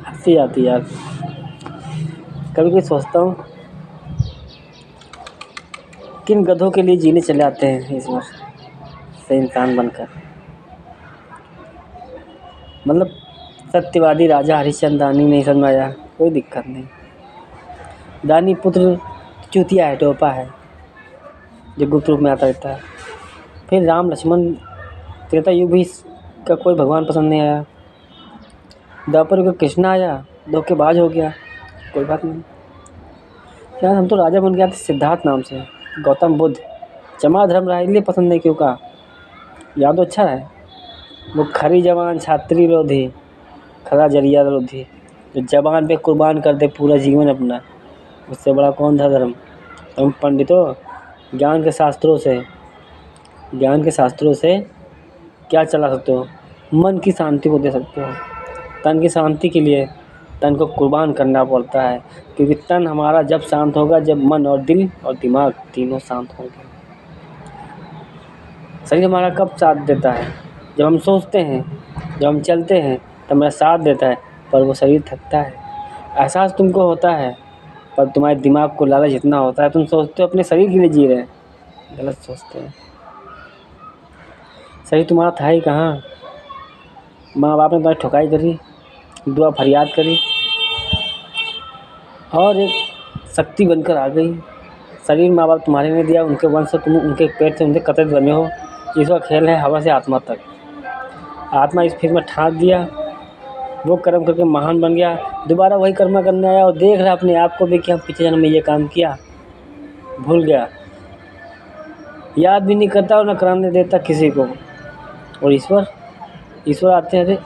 हंसी आती है यार। कभी कभी सोचता हूँ किन गधों के लिए जीने चले आते हैं इस बार से इंसान बनकर। मतलब सत्यवादी राजा हरिश्चंद्र दानी नहीं समझ आया, कोई दिक्कत नहीं। दानी पुत्र चूतिया है, टोपा है जो गुप्त रूप में आता रहता है। फिर राम लक्ष्मण त्रेता युग भी का कोई भगवान पसंद नहीं आया। द्वापर युग का कृष्ण आया, धोखेबाज हो गया, कोई बात नहीं। यार हम तो राजा बन गया था सिद्धार्थ नाम से, गौतम बुद्ध, जमा धर्मराय इसलिए पसंद नहीं क्यों का, याद तो अच्छा है। वो खरी जवान छात्री विरोधी, खरा जरिया विरोधी, जो जबान पे कुर्बान कर दे पूरा जीवन अपना, उससे बड़ा कौन था धर्म। तुम पंडितों ज्ञान के शास्त्रों से क्या चला सकते हो, मन की शांति को दे सकते हो। तन की शांति के लिए तन को कुर्बान करना पड़ता है, क्योंकि तन हमारा जब शांत होगा जब मन और दिल और दिमाग तीनों शांत होंगे। शरीर हमारा कब साथ देता है, जब हम सोचते हैं, जब हम चलते हैं तब मेरा साथ देता है, पर वो शरीर थकता है। एहसास तुमको होता है पर तुम्हारे दिमाग को लालच इतना होता है, तुम सोचते हो अपने शरीर के लिए जी रहे हैं, गलत सोचते हैं। शरीर तुम्हारा था ही कहाँ। माँ बाप ने तुम्हारी ठुकाई करी, दुआ फरियाद करी और एक शक्ति बनकर आ गई। शरीर माँ बाप तुम्हारे ने दिया, उनके वंश से तुम उनके पेट से उनके कतरे बने हो। इसका खेल है हवा से आत्मा तक। आत्मा इस फिर में ठाक दिया, वो कर्म करके महान बन गया, दोबारा वही कर्म करने आया और देख रहा अपने आप को भी कि हम पिछले जन्म में ये काम किया, भूल गया, याद भी नहीं करता और न कराने देता किसी को। और ईश्वर आते हैं, अरे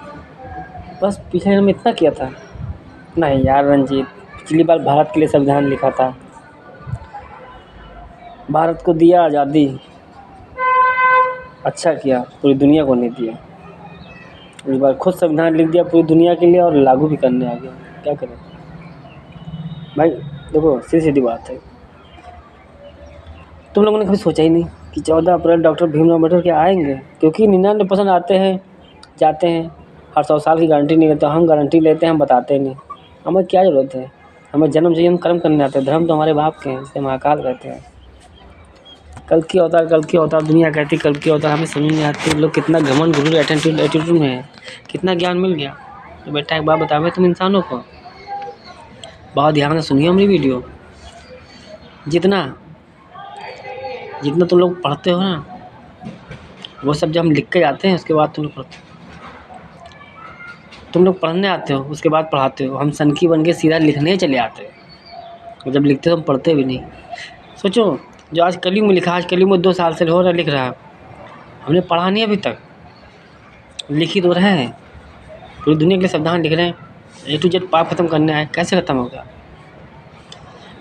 बस पिछले जन्म में इतना किया था। नहीं यार रंजीत, पिछली बार भारत के लिए संविधान लिखा था, भारत को दिया आज़ादी, अच्छा किया, पूरी दुनिया को नहीं दिया। इस बार खुद संविधान लिख दिया पूरी दुनिया के लिए और लागू भी करने आ गया, क्या करें भाई। देखो सीधी बात है, तुम लोगों ने कभी सोचा ही नहीं कि 14 अप्रैल डॉक्टर भीमराव अम्बेडकर के आएंगे, क्योंकि 99% आते हैं जाते हैं, हर 100 साल की गारंटी नहीं लेते। हम गारंटी लेते हैं, हम बताते नहीं, हमें क्या ज़रूरत है। हमें जन्म चाहिए, हम कर्म करने आते हैं। धर्म तो हमारे बाप के हैं, जिसे महाकाल कहते हैं। कल की अवतार दुनिया कहती कल की अवतार, हमें समझ नहीं आती। लोग कितना घमंड गुरूर एटीट्यूड में है, कितना ज्ञान मिल गया। तो बेटा एक बात बतावे तुम इंसानों को, बहुत ध्यान से सुनिए हमारी वीडियो। जितना तुम लोग पढ़ते हो ना, वो सब जब हम लिख के जाते हैं उसके बाद तुम लोग पढ़ते हो। तुम लोग पढ़ने आते हो उसके बाद पढ़ाते हो, हम सनकी बन के सीधा लिखने चले आते हैं। जब लिखते हो हम पढ़ते भी नहीं। सोचो जो आज कलयुग में लिखा, आज कलयुग में 2 साल से हो रहा लिख रहा है, हमने पढ़ा नहीं अभी तक, लिख ही तो रहे हैं। पूरी दुनिया के लिए संविधान लिख रहे हैं, A to Z पाप खत्म करना है, कैसे ख़त्म होगा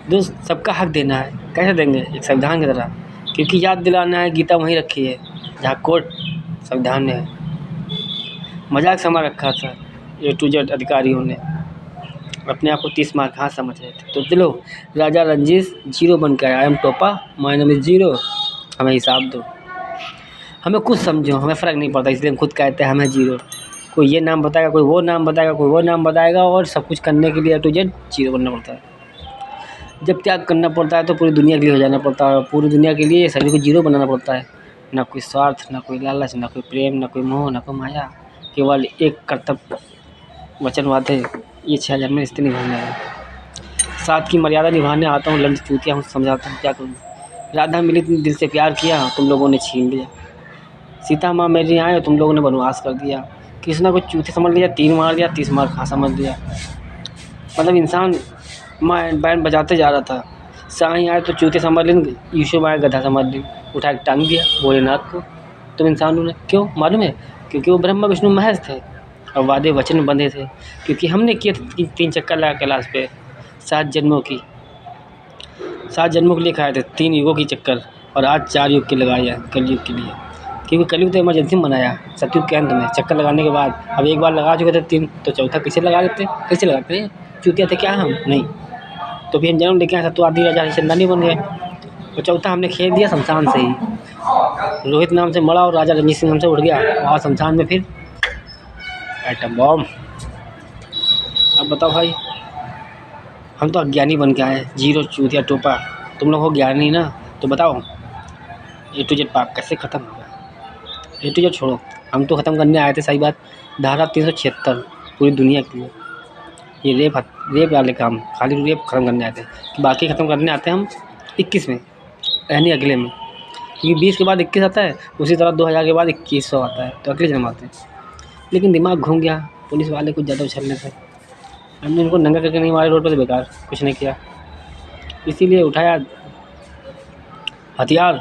दोस्त। सबका हक देना है, कैसे देंगे, एक संविधान की तरह। क्योंकि याद दिलाना है, गीता वहीं रखी है जहाँ कोर्ट संविधान में है। मजाक समा रखा था A to Z अधिकारियों ने, अपने आप को 30 मार्क हाँ समझ रहे थे। तो चलो राजा रंजीत 0 बन के आया, आई एम टोपा, माय नेम इज़ 0, हमें हिसाब दो, हमें कुछ समझो, हमें फ़र्क नहीं पड़ता, इसलिए हम खुद कहते हैं हमें 0। कोई ये नाम बताएगा, कोई वो नाम बताएगा, कोई वो नाम बताएगा, और सब कुछ करने के लिए A to Z 0 बनना पड़ता है। जब त्याग करना पड़ता है तो पूरी दुनिया के लिए हो जाना पड़ता है, पूरी दुनिया के लिए सभी को 0 बनाना पड़ता है। ना कोई स्वार्थ, ना कोई लालच, ना कोई प्रेम, ना कोई मोह, ना कोई माया, केवल एक कर्तव्य वचन वादे, ये 6 जन्म में रिश्ते निभाने हैं। साथ की मर्यादा निभाने आता हूँ, लंच चूतिया हूँ, समझाता हूँ क्या करूँ। राधा मिली दिल से प्यार किया, तुम लोगों ने छीन लिया। सीता माँ मेरी आए, तुम लोगों ने वनवास कर दिया। कृष्णा को चूती समझ लिया, 3 मार दिया, 30 मार खा समझ लिया। मतलब इंसान माँ बैंड बजाते जा रहा था, साईं आए तो चूते समझ ली, यीशु आए गधा समझ ली, उठा के टांग दिया भोलेनाथ को। तुम इंसानों ने क्यों मालूम है, क्योंकि वो ब्रह्मा विष्णु महेश थे और वादे वचन बंधे थे। क्योंकि हमने किए थे 3 चक्कर लगा कैलाश पे, 7 जन्मों के लिए खाए थे, 3 युगों की चक्कर, और आज 4 युग की लगाई है कलयुग के लिए। क्योंकि कलयुग तो इमरजेंसी में बनाया, सतयुग के अंत में चक्कर लगाने के बाद। अब एक बार लगा चुके थे 3, तो चौथा कैसे लगा लेते, कैसे लगाते हैं, चूतिया थे क्या हम नहीं। तो फिर हम जन्म लेके आए, सत्यवादी राजा हरिश्चंद्र नहीं बन गए। तो चौथा हमने खेल दिया शमशान से ही, रोहित नाम से मरा और राजा रंजीत सिंह नाम से उड़ गया, और शमशान में फिर एटम बॉम्ब। अब बताओ भाई, हम तो अज्ञानी बन के आए, जीरो चूतिया टोपा। तुम लोग हो ज्ञानी ना, तो बताओ ए टू जेड पाप कैसे ख़त्म होगा। ए टू जेड छोड़ो, हम तो ख़त्म करने आए थे, सही बात, धारा 376 पूरी दुनिया के लिए। ये रेप वाले काम, खाली रेप ख़त्म करने आए थे, बाकी ख़त्म करने आते हैं हम 21 में, यानी अगले में, क्योंकि 20 के बाद 21 आता है, उसी तरह 2000 के बाद 2100 आता है, तो अगले जन्म आते हैं। लेकिन दिमाग घूम गया पुलिस वाले कुछ ज़्यादा उछलने से, हमने उनको नंगा करके नहीं मारे रोड पर, तो बेकार कुछ नहीं किया, इसीलिए उठाया हथियार,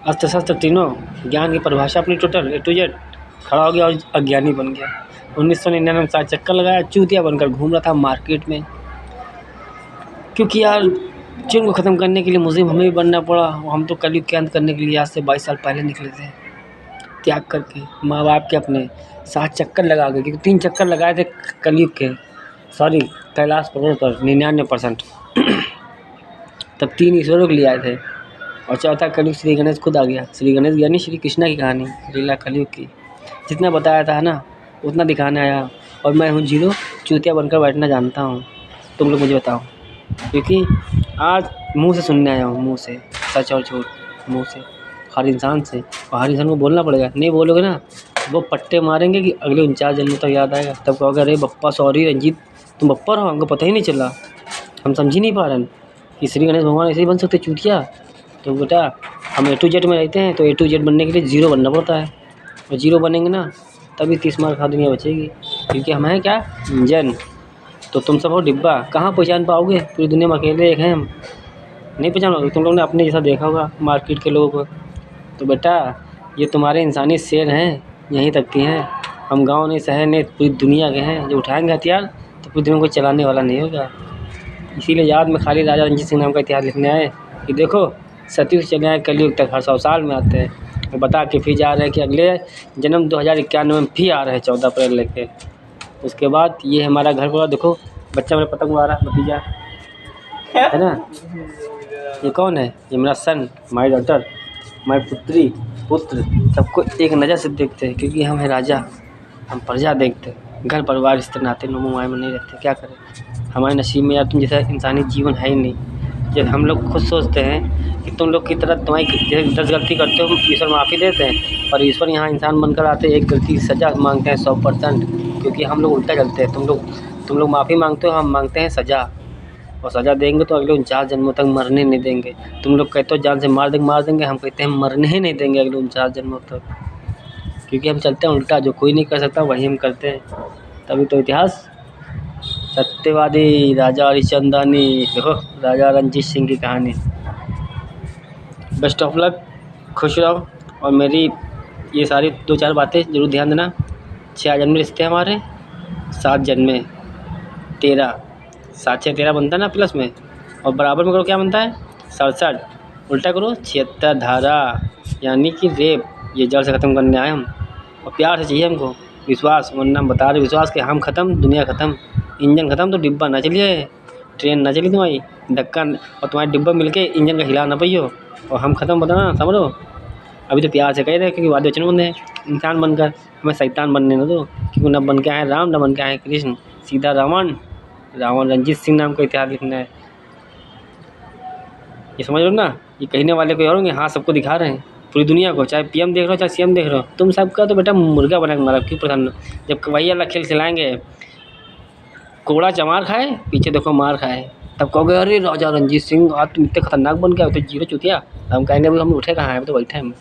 अस्त्र शस्त्र तीनों, ज्ञान की परिभाषा अपनी टोटल ए टू जेड, खड़ा हो गया और अज्ञानी बन गया। 1999 में 7 चक्कर लगाया, चूतिया बनकर घूम रहा था मार्केट में, क्योंकि यार जुर्म को ख़त्म करने के लिए मुज़िम हमें भी बनना पड़ा। हम तो कलयुग के अंत करने के लिए आज से 22 साल पहले निकले थे, त्याग करके माँ बाप के अपने 7 चक्कर लगा गए, क्योंकि 3 चक्कर लगाए थे कलयुग के, सॉरी कैलाश पर्वत पर 99%, तब 3 ईश्वरों के लिए आए थे, और चौथा कलयुग श्री गणेश खुद आ गया। श्री गणेश यानी श्री कृष्णा की कहानी, लीला कलयुग की, जितना बताया था ना उतना दिखाने आया, और मैं हूँ जीरो चूतिया बनकर बैठना जानता हूँ। तुम लोग मुझे बताओ, क्योंकि आज मुंह से सुनने आया हूँ, मुंह से सच और झूठ, मुंह से हर इंसान से, और हर इंसान को बोलना पड़ेगा। नहीं बोलोगे ना वो पट्टे मारेंगे कि अगले 49 जन्मों तक याद आएगा, तब कहोगे अरे बप्पा सॉरी रंजीत, तुम बप्पा रहो, हमको पता ही नहीं चला, हम समझ ही नहीं पा रहे कि श्री गणेश भगवान ऐसे ही बन सकते चूतिया। तो बेटा हम ए टू जेड में रहते हैं, तो ए टू जेड बनने के लिए जीरो बनना पड़ता है, और जीरो बनेंगे ना तभी 30 मार्क खा दुनिया बचेगी, क्योंकि हम हैं क्या, इंजन। तो तुम सब हो डिब्बा, कहाँ पहचान पाओगे, पूरी दुनिया में अकेले एक हैं हम, नहीं पहचान पाओगे। तुम लोग ने अपने जैसा देखा होगा मार्केट के लोगों को, तो बेटा ये तुम्हारे इंसानी शेर हैं, यहीं तक के हैं, हम गाँव नहीं शहर नहीं पूरी दुनिया के हैं, जो उठाएंगे हथियार तो पूरी दुनिया को चलाने वाला नहीं होगा। इसीलिए याद में खाली राजा रंजीत सिंह नाम का इतिहास लिखने आए कि देखो सतयुग से चले आए कलयुग तक, हर 100 साल में आते हैं, और बता के फिर जा रहे हैं कि अगले जन्म 2091 में फिर आ रहे हैं 14 अप्रैल लेके। उसके बाद ये हमारा घर पूरा देखो, बच्चा मेरा पतंग उड़ा रहा, भतीजा है ना, ये कौन है, ये मेरा सन, माई डॉटर, माई पुत्र, सबको एक नज़र से देखते हैं, क्योंकि हम हैं राजा, हम प्रजा देखते हैं, घर परिवार इस तरह नाते नुमाए में नहीं रहते, क्या करें हमारे नसीब में यार तुम जैसा इंसानी जीवन है ही नहीं। जब हम लोग खुद सोचते हैं कि तुम लोग की तरह तुम्हारी 10 गलती करते हो ईश्वर माफ़ी देते हैं, और ईश्वर यहाँ इंसान बनकर आते हैं, एक गलती की सज़ा मांगते हैं 100%, क्योंकि हम लोग उल्टा चलते हैं। तुम लोग माफ़ी मांगते हो, हम मांगते हैं सज़ा, और सज़ा देंगे तो अगले 49 जन्मों तक मरने नहीं देंगे। तुम लोग कहते हो जान से मार देंगे, हम कहते हैं मरने ही नहीं देंगे अगले 49 जन्मों तक, क्योंकि हम चलते हैं उल्टा, जो कोई नहीं कर सकता वही हम करते हैं। तभी तो इतिहास सत्यवादी राजा हरिश्चंदानी, देखो राजा रंजीत सिंह की कहानी। बेस्ट ऑफ लक, खुश रहो, और मेरी ये सारी 2-4 बातें ज़रूर ध्यान देना। 6 जन्म रिश्ते हमारे, 7 जन्मे 13, 7 6 13 बनता है ना प्लस में, और बराबर में करो क्या बनता है 67, उल्टा करो 76 धारा, यानी कि रेप, ये जड़ से ख़त्म करने आए हम, और प्यार से चाहिए हमको विश्वास, वरना हम बता रहे विश्वास कि हम ख़त्म दुनिया ख़त्म, इंजन ख़त्म तो डिब्बा ना चलिए, ट्रेन ना चली तुम्हारी, धक्का और तुम्हारे डिब्बा मिलके इंजन का हिला ना पाइयो, और हम ख़त्म बताना समझो। अभी तो प्यार से कह रहे क्योंकि वादे वचन बंधे हैं, इंसान बनकर हमें शैतान बनने न दो, क्योंकि न बन के आए राम न बन के आए कृष्ण, सीधा रावण रंजीत सिंह नाम का इतिहास लिखना है। ये समझ लो ना, ये कहने वाले कोई और होंगे, हाँ सबको दिखा रहे हैं पूरी दुनिया को, चाहे पीएम देख रहे हो चाहे सीएम देख रहे हो, तुम सबका तो बेटा मुर्गा बना के मारा, क्यों प्रधान, जब वही अलग खेल खिलाएंगे, कोड़ा चमार खाए पीछे देखो मार खाए, तब कहोगे अरे राजा रंजीत सिंह आज तुम इतने खतरनाक बन गया, तो जीरो चूतिया, हम कहेंगे अभी हम उठे कहाँ हैं, अभी तो बैठे हैं हम।